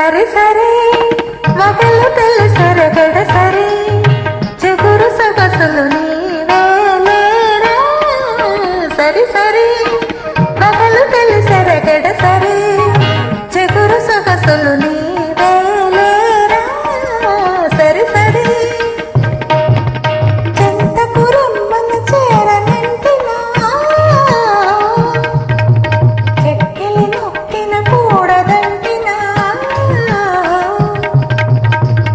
సరి సరి మగలు తెలుసరగడ సరి చిగురు సొగసులు నీవేలేరా సరి సరి మగలు తెలుసరగడ సరి చిగురు సొగసులు నీవేలేరా సరి సరి చింతపురమ్మన చేరనంటినా చెక్కిలి నొక్కిన కూడదంటినా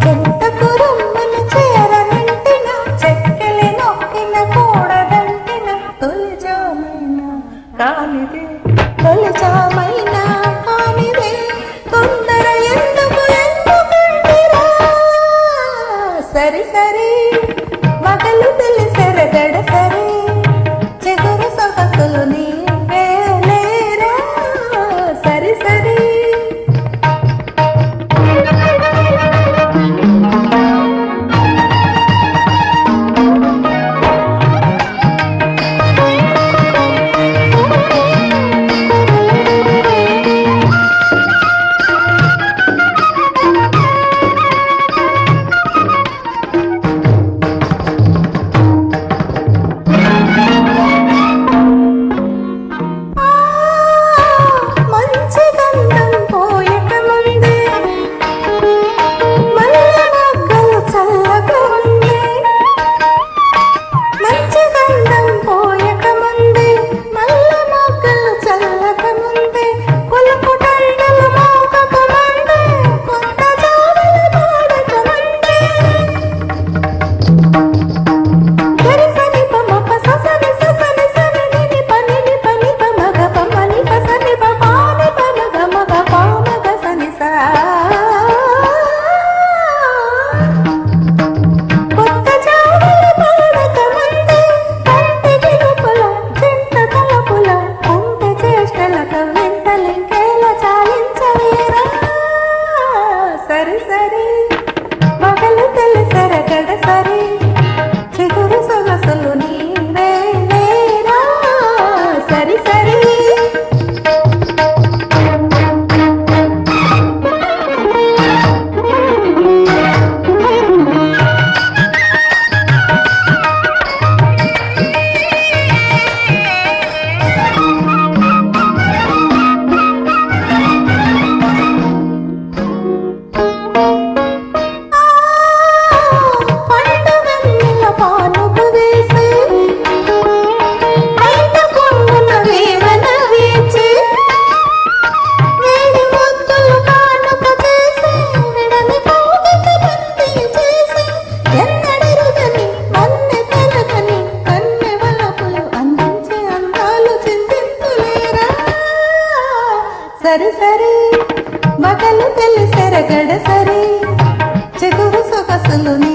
చింతపురమ్మన చేరనంటినా చెక్కిలి నొక్కిన కూడదంటినా తొలిజామైనా కానిదే తొలిజామైనా కానిదే తొందర ఎందుకంటిరా సరి సరి మగలు తెలిసెరగడ సరి చిగురు సొగసులు నీవేలేరా సరి సరి మంచి గంధం పోయక ముందే మల్లె మొగ్గలు చల్లక ముందే మంచి గంధం పోయక ముందే మల్లె మొగ్గలు చల్లక ముందే పులుపు దండలు మోగక ముందే కొత్త జాడలు పాడక ముందే గరిసని పమప ససని ససని సని పని పని పమగ పమని పసని పపాని పమగ మగ పామగ సని సా కొత్త జాడలు పాడక ముందే కంటికి లోపల చింత తలపుల కొంత చేష్టలక వింతలింకేల చాలించవేరా సరి సరి మగలు తెలుసరగడ సరి చిగురు సొగసులు నీవేలేరా సరి సరి పండు వెన్నెల పానుపు వేసి బయట కొంగున వీవన వీచి వేడి ముద్దులు కానుక చేసి విడని కౌగిట బంతి చేసి ఎన్నడెరుగని మన్నె పెరగని కన్నె వలపులు అందించే అందాలు చిందింతులేరా సరి సరి మగలు తెలిసెరగడ సరి చిగురు సొగసులు నీ